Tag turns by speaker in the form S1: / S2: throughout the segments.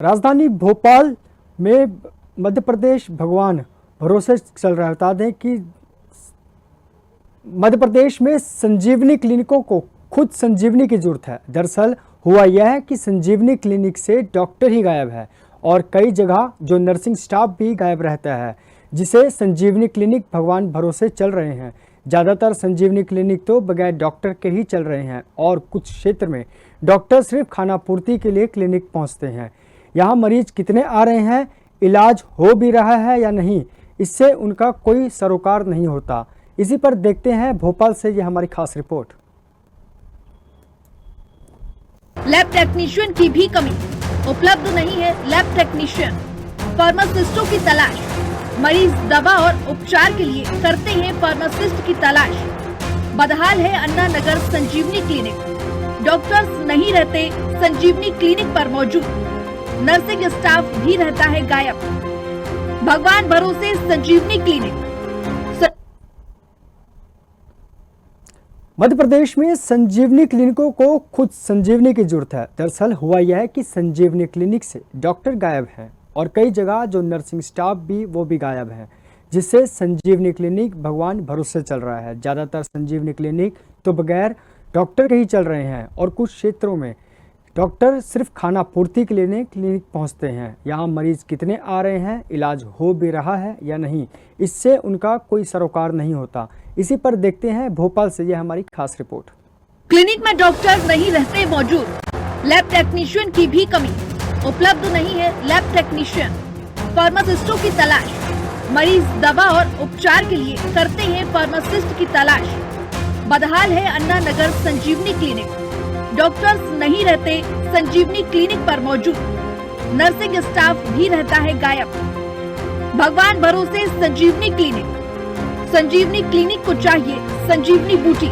S1: राजधानी भोपाल में मध्य प्रदेश भगवान भरोसे चल रहा है। बता दें कि मध्य प्रदेश में संजीवनी क्लिनिकों को खुद संजीवनी की जरूरत है। दरअसल हुआ यह है कि संजीवनी क्लिनिक से डॉक्टर ही गायब है और कई जगह जो नर्सिंग स्टाफ भी गायब रहता है, जिसे संजीवनी क्लिनिक भगवान भरोसे चल रहे हैं। ज़्यादातर संजीवनी क्लिनिक तो बगैर डॉक्टर के ही चल रहे हैं और कुछ क्षेत्र में डॉक्टर सिर्फ खानापूर्ति के लिए क्लिनिक पहुंचते हैं। यहाँ मरीज कितने आ रहे हैं, इलाज हो भी रहा है या नहीं, इससे उनका कोई सरोकार नहीं होता। इसी पर देखते हैं भोपाल से ये हमारी खास रिपोर्ट।
S2: लैब टेक्नीशियन की भी कमी, उपलब्ध नहीं है लैब टेक्नीशियन। फार्मासिस्टों की तलाश, मरीज दवा और उपचार के लिए करते हैं फार्मासिस्ट की तलाश। बदहाल है अन्ना नगर संजीवनी क्लिनिक, डॉक्टर्स नहीं रहते संजीवनी क्लिनिक पर मौजूद, नर्सिंग स्टाफ भी रहता है गायब। भगवान भरोसे संजीवनी क्लिनिक।
S1: मध्य प्रदेश में संजीवनी क्लिनिकों को खुद संजीवनी की जरूरत है। दरअसल हुआ यह है कि संजीवनी क्लिनिक से डॉक्टर गायब हैं और कई जगह जो नर्सिंग स्टाफ भी वो भी गायब है, जिससे संजीवनी क्लिनिक भगवान भरोसे चल रहा है। ज़्यादातर संजीवनी क्लिनिक तो बगैर डॉक्टर के ही चल रहे हैं और कुछ क्षेत्रों में डॉक्टर सिर्फ खाना पूर्ति के लिए क्लिनिक पहुंचते हैं। यहाँ मरीज कितने आ रहे हैं, इलाज हो भी रहा है या नहीं, इससे उनका कोई सरोकार नहीं होता। इसी पर देखते हैं भोपाल से यह हमारी खास रिपोर्ट।
S2: क्लिनिक में डॉक्टर नहीं रहते मौजूद, लैब टेक्नीशियन की भी कमी, उपलब्ध नहीं है लैब टेक्नीशियन। फार्मासिस्टों की तलाश, मरीज दवा और उपचार के लिए करते हैं फार्मासिस्ट की तलाश। बदहाल है अन्ना नगर संजीवनी क्लिनिक, डॉक्टर्स नहीं रहते संजीवनी क्लिनिक पर मौजूद, नर्सिंग स्टाफ भी रहता है गायब। भगवान भरोसे संजीवनी क्लिनिक। संजीवनी क्लिनिक को चाहिए संजीवनी बूटी।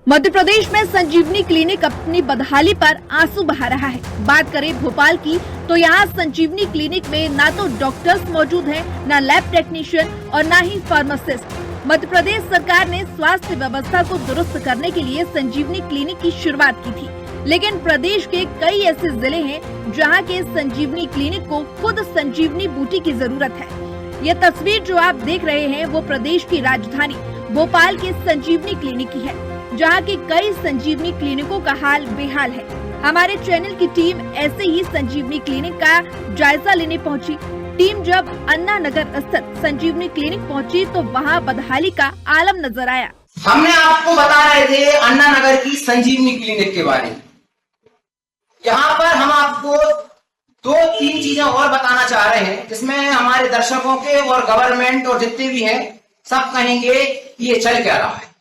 S2: मध्य प्रदेश में संजीवनी क्लिनिक अपनी बदहाली पर आंसू बहा रहा है। बात करें भोपाल की तो यहाँ संजीवनी क्लिनिक में ना तो डॉक्टर्स मौजूद हैं, ना लैब टेक्नीशियन और ना ही फार्मासिस्ट। मध्य प्रदेश सरकार ने स्वास्थ्य व्यवस्था को दुरुस्त करने के लिए संजीवनी क्लिनिक की शुरुआत की थी, लेकिन प्रदेश के कई ऐसे जिले हैं जहां के संजीवनी क्लिनिक को खुद संजीवनी बूटी की जरूरत है। ये तस्वीर जो आप देख रहे हैं वो प्रदेश की राजधानी भोपाल के संजीवनी क्लिनिक की है, जहां के कई संजीवनी क्लिनिकों का हाल बेहाल है। हमारे चैनल की टीम ऐसे ही संजीवनी क्लिनिक का जायजा लेने पहुंची। टीम जब अन्ना नगर स्थित संजीवनी क्लिनिक पहुंची तो वहां बदहाली का आलम नजर आया।
S3: हमने आपको बता रहे थे अन्ना नगर की संजीवनी क्लिनिक के बारे में। यहाँ पर हम आपको 2-3 चीजें और बताना चाह रहे हैं, जिसमें हमारे दर्शकों के और गवर्नमेंट और जितने भी हैं सब कहेंगे ये चल क्या रहा है।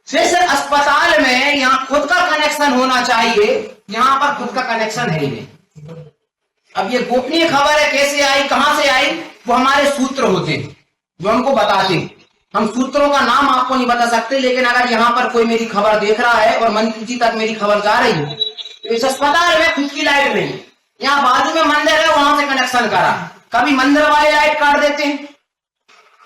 S3: जिस अस्पताल में यहाँ खुद का कनेक्शन होना चाहिए, यहाँ पर खुद का कनेक्शन है ही नहीं। अब ये गोपनीय खबर है, कैसे आई, कहां से आई, वो हमारे सूत्र होते हैं जो हमको बताते हैं। हम सूत्रों का नाम आपको नहीं बता सकते, लेकिन अगर यहाँ पर कोई मेरी खबर देख रहा है और मंत्री जी तक मेरी खबर जा रही है तो इस अस्पताल में खुद की लाइट नहीं, यहाँ बाजू में मंदिर है वहां से कनेक्शन करा। कभी मंदिर वाले लाइट काट देते हैं,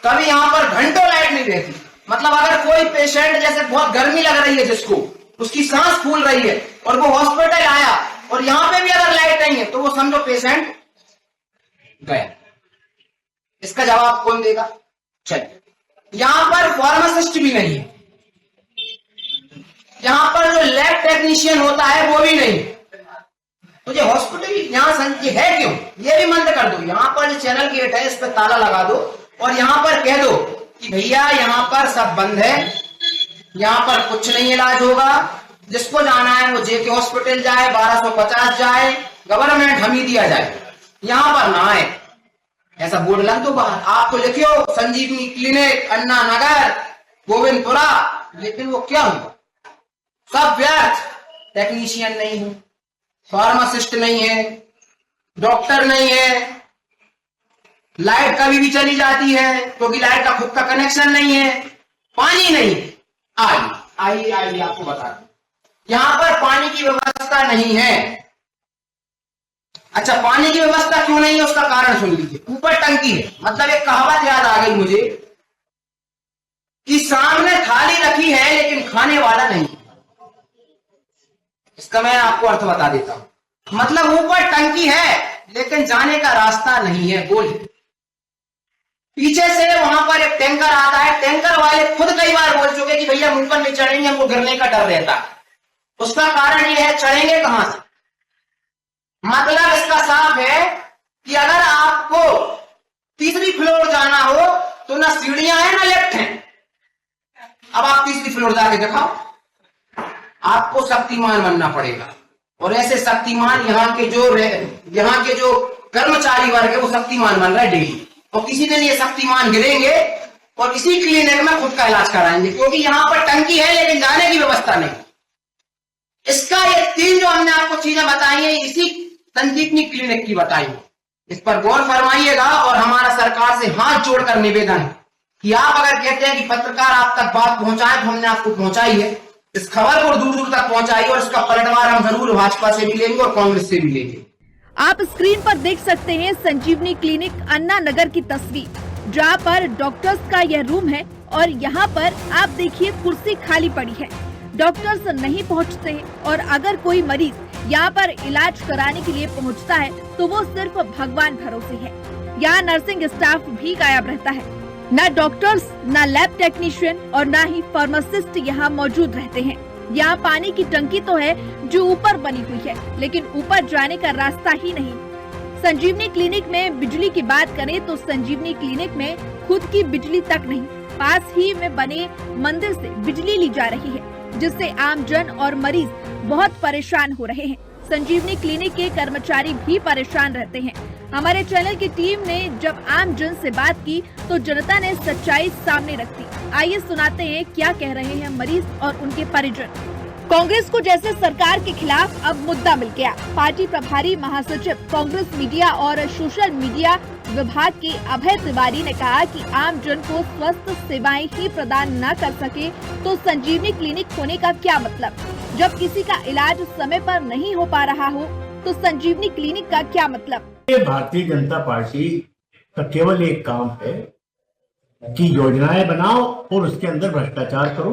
S3: कभी यहाँ पर घंटों लाइट नहीं रहती। मतलब अगर कोई पेशेंट, जैसे बहुत गर्मी लग रही है जिसको, उसकी सांस फूल रही है और वो हॉस्पिटल आया और यहाँ पे भी अगर लाइट नहीं है तो वो समझो पेशेंट गया। इसका जवाब कौन देगा? चलिए, यहाँ पर फार्मासिस्ट भी नहीं है, यहाँ पर जो लैब टेक्नीशियन होता है वो भी नहीं। तो ये हॉस्पिटल यहाँ है क्यों? ये भी बंद कर दो। यहाँ पर जो चैनल गेट है इस पर ताला लगा दो और यहाँ पर कह दो कि भैया यहाँ पर सब बंद है, यहाँ पर कुछ नहीं इलाज होगा। जिसको जाना है वो जेके हॉस्पिटल जाए, 1250 जाए, गवर्नमेंट हमी दिया जाए, यहाँ पर ना आए। ऐसा बोर्ड लग दो बाहर, आप तो लिखियो संजीवनी क्लिनिक अन्ना नगर गोविंदपुरा, लेकिन वो क्या हुआ? सब व्यर्थ। टेक्नीशियन नहीं है, फार्मासिस्ट नहीं है, डॉक्टर नहीं है, लाइट कभी भी चली जाती है क्योंकि लाइट का खुद का कनेक्शन नहीं है, पानी नहीं। आइए आपको बता दूं, यहाँ पर पानी की व्यवस्था नहीं है। अच्छा, पानी की व्यवस्था क्यों नहीं है उसका कारण सुन लीजिए। ऊपर टंकी है, मतलब एक कहावत याद आ गई मुझे कि सामने थाली रखी है लेकिन खाने वाला नहीं। इसका मैं आपको अर्थ बता देता हूं। मतलब ऊपर टंकी है लेकिन जाने का रास्ता नहीं है। गोल पीछे से वहां पर एक टैंकर आता है, टैंकर वाले खुद कई बार बोल चुके कि भैया ऊपर नहीं चढ़ेंगे, हमको गिरने का डर रहता है। उसका कारण यह है चढ़ेंगे कहां से। मतलब इसका साफ है कि अगर आपको तीसरी फ्लोर जाना हो तो ना सीढ़ियां हैं ना लिफ्ट हैं। अब आप तीसरी फ्लोर जाके दिखाओ, आपको शक्तिमान बनना पड़ेगा। और ऐसे शक्तिमान यहाँ के जो कर्मचारी वर्ग है वो शक्तिमान बन रहा है डेली। और किसी दिन ये शक्तिमान गिरेंगे और इसी क्लिनिक में खुद का इलाज कराएंगे, क्योंकि यहाँ पर टंकी है लेकिन जाने की व्यवस्था नहीं। इसका ये 3 जो हमने आपको चीजें बताई है इसी संजीवनी क्लिनिक की बताई है। इस पर गौर फरमाइएगा और हमारा सरकार से हाथ जोड़कर निवेदन है कि आप अगर कहते हैं कि पत्रकार आप तक बात पहुंचाए तो हमने आपको पहुंचाई है। इस खबर को दूर दूर तक पहुंचाइए और इसका पलटवार हम जरूर भाजपा से भी लेंगे और कांग्रेस से भी लेंगे।
S2: आप स्क्रीन पर देख सकते हैं संजीवनी क्लिनिक अन्ना नगर की तस्वीर, जहां पर डॉक्टर्स का यह रूम है और यहां पर आप देखिए कुर्सी खाली पड़ी है। डॉक्टर्स नहीं पहुंचते हैं और अगर कोई मरीज यहाँ पर इलाज कराने के लिए पहुंचता है तो वो सिर्फ भगवान भरोसे है। यहाँ नर्सिंग स्टाफ भी गायब रहता है, न डॉक्टर्स, न लैब टेक्नीशियन और न ही फार्मासिस्ट यहाँ मौजूद रहते हैं। यहाँ पानी की टंकी तो है जो ऊपर बनी हुई है, लेकिन ऊपर जाने का रास्ता ही नहीं। संजीवनी क्लिनिक में बिजली की बात करें तो संजीवनी क्लिनिक में खुद की बिजली तक नहीं, पास ही में बने मंदिर से बिजली ली जा रही है, जिससे आम जन और मरीज बहुत परेशान हो रहे हैं। संजीवनी क्लिनिक के कर्मचारी भी परेशान रहते हैं। हमारे चैनल की टीम ने जब आम जन से बात की तो जनता ने सच्चाई सामने रख दी। आइए सुनाते हैं क्या कह रहे हैं मरीज और उनके परिजन। कांग्रेस को जैसे सरकार के खिलाफ अब मुद्दा मिल गया। पार्टी प्रभारी महासचिव कांग्रेस मीडिया और सोशल मीडिया विभाग के अभय तिवारी ने कहा कि आम जन को स्वस्थ सेवाएं ही प्रदान न कर सके तो संजीवनी क्लिनिक होने का क्या मतलब। जब किसी का इलाज समय पर नहीं हो पा रहा हो तो संजीवनी क्लिनिक का क्या मतलब।
S4: भारतीय जनता पार्टी का केवल एक काम है कि योजनाएं बनाओ और उसके अंदर भ्रष्टाचार करो,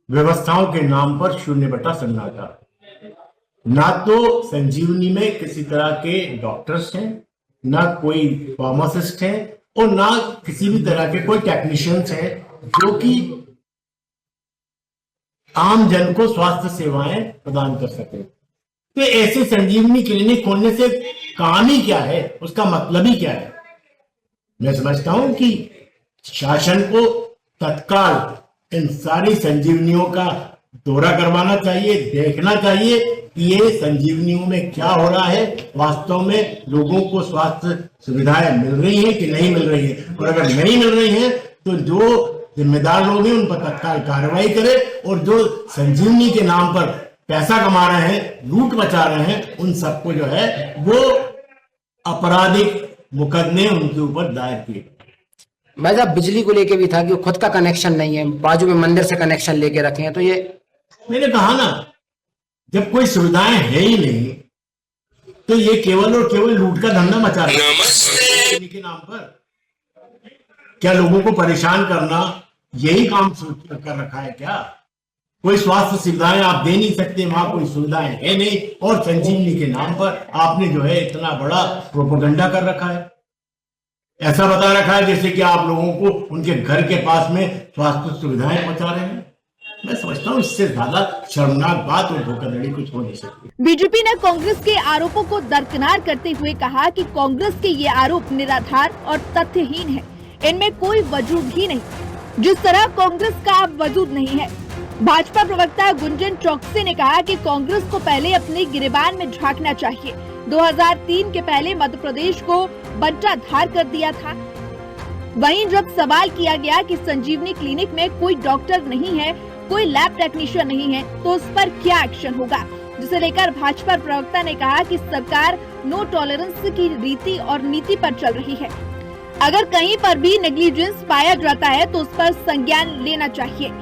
S4: व्यवस्थाओं के नाम पर 0 सन्नाटा। ना तो संजीवनी में किसी तरह के डॉक्टर्स हैं, ना कोई फार्मासिस्ट हैं और ना किसी भी तरह के कोई टेक्नीशियंस हैं जो कि आम जन को स्वास्थ्य सेवाएं प्रदान कर सके। तो ऐसे संजीवनी क्लिनिक खोलने से काम ही क्या है, उसका मतलब ही क्या है। मैं समझता हूं कि शासन को तत्काल इन सारी संजीवनियों का दौरा करवाना चाहिए, देखना चाहिए कि ये संजीवनियों में क्या हो रहा है, वास्तव में लोगों को स्वास्थ्य सुविधाएं मिल रही है कि नहीं मिल रही है। और अगर नहीं मिल रही है तो जो जिम्मेदार लोग हैं उन पर तत्काल कार्रवाई करे और जो संजीवनी के नाम पर पैसा कमा रहे हैं, लूट मचा रहे हैं, उन सबको जो है वो आपराधिक मुकदमे उनके ऊपर दायर किए।
S3: मैं जब बिजली को लेके भी था कि खुद का कनेक्शन नहीं है, बाजू में मंदिर से कनेक्शन लेके रखे हैं, तो ये
S4: मैंने कहा ना, जब कोई सुविधाएं है ही नहीं तो ये केवल और केवल लूट का धंधा मचा रहा है के नाम पर। क्या लोगों को परेशान करना यही काम कर रखा है क्या? कोई स्वास्थ्य सुविधाएं आप दे नहीं सकते, वहां कोई सुविधाएं है नहीं, और संजीवनी के नाम पर आपने जो है इतना बड़ा प्रोपेगेंडा कर रखा है। ऐसा बता रखा है जैसे कि आप लोगों को उनके घर के पास में स्वास्थ्य सुविधाएं पहुंचा रहे हैं। मैं समझता हूँ इससे ज्यादा शर्मनाक बात और धोखाधड़ी कुछ हो नहीं सकती।
S2: बीजेपी ने कांग्रेस के आरोपों को दरकिनार करते हुए कहा कि कांग्रेस के ये आरोप निराधार और तथ्यहीन है, इनमें कोई वजूद ही नहीं, जिस तरह कांग्रेस का अब वजूद नहीं है। भाजपा प्रवक्ता गुंजन चौकसी ने कहा कि कांग्रेस को पहले अपने गिरेबान में झांकना चाहिए। 2003 के पहले मध्य प्रदेश को बंटाधार कर दिया था। वहीं जब सवाल किया गया कि संजीवनी क्लिनिक में कोई डॉक्टर नहीं है, कोई लैब टेक्नीशियन नहीं है, तो उस पर क्या एक्शन होगा, जिसे लेकर भाजपा प्रवक्ता ने कहा कि सरकार नो टॉलरेंस की रीति और नीति पर चल रही है। अगर कहीं पर भी नेग्लिजेंस पाया जाता है तो उस पर संज्ञान लेना चाहिए।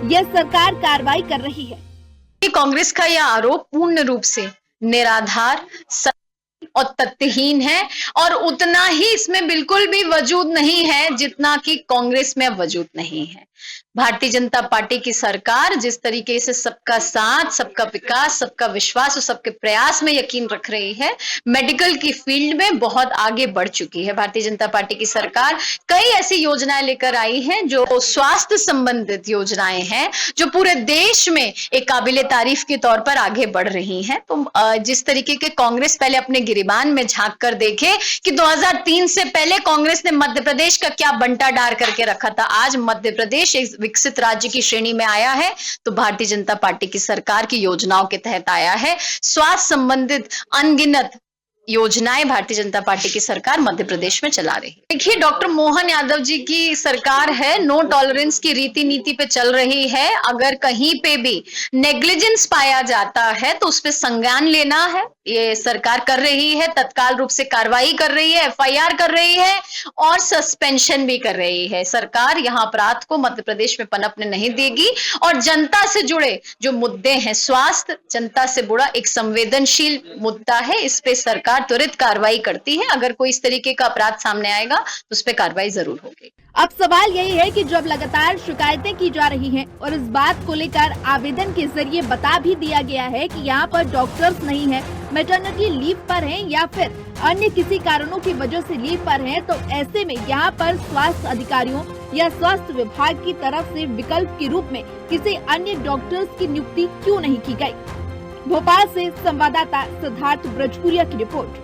S2: यह सरकार कार्रवाई कर रही है।
S5: कांग्रेस का यह आरोप पूर्ण रूप से निराधार और तथ्यहीन है और उतना ही इसमें बिल्कुल भी वजूद नहीं है जितना कि कांग्रेस में वजूद नहीं है। भारतीय जनता पार्टी की सरकार जिस तरीके से सबका साथ, सबका विकास, सबका विश्वास और सबके प्रयास में यकीन रख रही है, मेडिकल की फील्ड में बहुत आगे बढ़ चुकी है। भारतीय जनता पार्टी की सरकार कई ऐसी योजनाएं लेकर आई हैं जो स्वास्थ्य संबंधित योजनाएं हैं, जो पूरे देश में एक काबिले तारीफ के तौर पर आगे बढ़ रही हैं। तो जिस तरीके के कांग्रेस पहले अपने गिरिबान में झांक कर देखे कि 2003 से पहले कांग्रेस ने मध्य प्रदेश का क्या बंटा डार करके रखा था, आज मध्य प्रदेश एक विकसित राज्य की श्रेणी में आया है तो भारतीय जनता पार्टी की सरकार की योजनाओं के तहत आया है। स्वास्थ्य संबंधित अनगिनत योजनाएं भारतीय जनता पार्टी की सरकार मध्य प्रदेश में चला रही है। देखिए, डॉक्टर मोहन यादव जी की सरकार है, नो टॉलरेंस की रीति नीति पे चल रही है। अगर कहीं पे भी नेग्लिजेंस पाया जाता है तो उस पर संज्ञान लेना है, ये सरकार कर रही है। तत्काल रूप से कार्रवाई कर रही है, एफआईआर कर रही है और सस्पेंशन भी कर रही है। सरकार यहाँ अपराध को मध्य प्रदेश में पनपने नहीं देगी और जनता से जुड़े जो मुद्दे हैं, स्वास्थ्य जनता से जुड़ा एक संवेदनशील मुद्दा है, इस पे सरकार त्वरित कार्रवाई करती है। अगर कोई इस तरीके का अपराध सामने आएगा तो उस पर कार्रवाई जरूर होगी।
S2: अब सवाल यही है कि जब लगातार शिकायतें की जा रही हैं और इस बात को लेकर आवेदन के जरिए बता भी दिया गया है कि यहाँ पर डॉक्टर्स नहीं है, मैटरनिटी लीव पर हैं या फिर अन्य किसी कारणों की वजह से लीव पर हैं, तो ऐसे में यहाँ पर स्वास्थ्य अधिकारियों या स्वास्थ्य विभाग की तरफ से विकल्प के रूप में किसी अन्य डॉक्टर्स की नियुक्ति क्यों नहीं की गई? भोपाल से संवाददाता सिद्धार्थ ब्रजपुरिया की रिपोर्ट।